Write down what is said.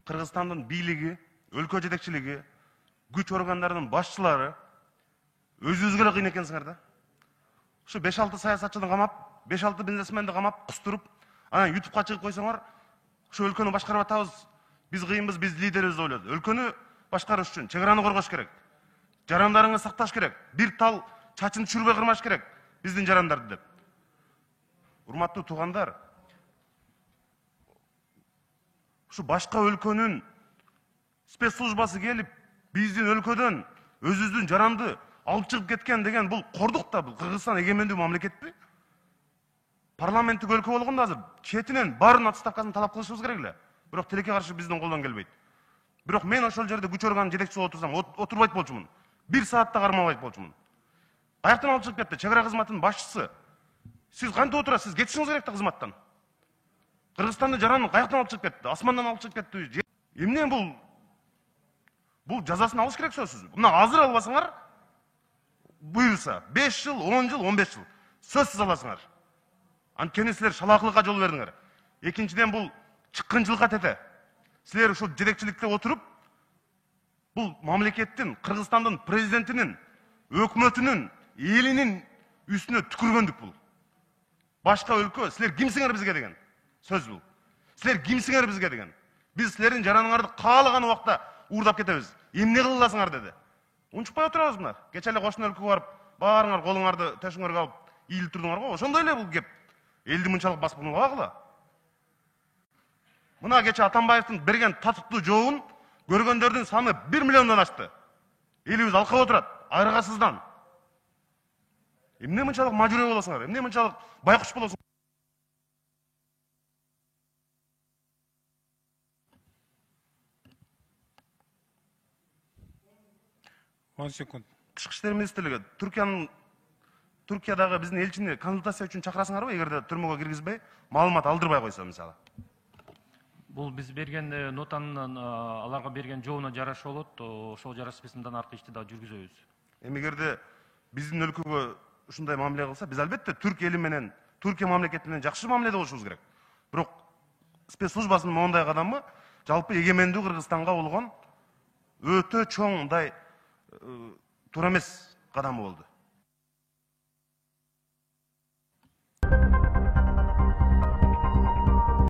Кыргызстандын бийлиги, өлкө жетекчилиги, күч органдарынын башчылары өзүңүзгө эле кыйын экенсиңер да. Ушу 5-6 саясатчыны камап, 5-6 бизнесменди камап, кыстырып, анан YouTube'га чыгып койсоңор, ушу өлкөнү башкарып атабыз, биз кыйынбыз, биз лидербиз деп ойлоду. Өлкөнү башкарыш үчүн чек араны коргош керек. Жарандарыңы сакташ керек. Бир тал чачын түшүрбөй кырмаш керек биздин жарандарды деп. Урматтуу туугандар, ушу башка өлкөнүн спецслужбасы келип, биздин өлкөдөн өзүбүздүн жаранды алып чыгып кеткен деген бул кордук да, бул Кыргызстан эгемендүү мамлекетпи? Парламенттик өлкө болгондо азыр четинен баарынын отставкасын талап кылышыбыз керек эле. Бирок тилекке каршы биздин колдон келбейт. Бирок мен ошол жерде күч орган жетекчиси болуп отурсам, отурбайт болчумун. 1 саатта кармабайт болчумун. Каяктан алып чыгып кетти? Чек ара кызматынын башчысы. Сиз кантип отурасыз? Сиз кетишиңиз керек да кызматтан. Кыргызстандын жаранын каяктан алып чыгып кетти? Асмандан алып чыгып кетти. Эмне бул? Бул жазасын алыш керек сөзсүз. Мына азыр албасаңар, буюрса 5 жыл, 10 жыл, 15 жыл сөзсүз аласыңар. Анткени силер шалаакылыкка жол бердиңер. Экинчиден бул чыккынчылыкка тете. Силер ушул жетекчиликте отуруп, бул мамлекеттин, Кыргызстандын президентинин, өкмөтүнүн, элинин үстүнө түкүргөндүк бул. Башка өлкө, силер кимсиңер бизге деген сөз бул. Силер кимсиңер бизге деген. Биз силердин жараныңарды каалаган убакта уурдап кетебиз. Эмне кыласыңар деди. Унчукпай отурабыз мына. Кече эле кошуна өлкөгө барып, баарыңар колуңарды төшүңөргө алып ийилип турдуңар го. Ошондой эле бул кеп. Элди мынчалык басып калгыла. Мына кече Атамбаевдин берген татыктуу жообун көргөндөрдүн саны 1 миллиондон ашты. Элибиз алкап отурат, айрыгасыздан. Эмне мынчалык мажүрө болосуңар? Эмне мынчалык байкуш болосуңар? Тышкы иштер министрлиги Түркиядагы биздин элчини консультация үчүн чакырасыңарбы, эгерде түрмөгө киргизбей, маалымат алдырбай койсо мисалы. Бул биз берген нотанын аларга берген жообуна жараша болот. Ошол жарашпаса андан аркы ишти да жүргүзөбүз. Эми эгерде биздин өлкөгө ушундай мамиле кылса, биз албетте Түрк эли менен, Түркия мамлекети менен жакшы мамиледе болушубуз керек. Бирок спецслужбасынын моундай кадамы жалпы эгемендүү Кыргызстанга болгон өтө чоң мындай туура эмес кадамы болду.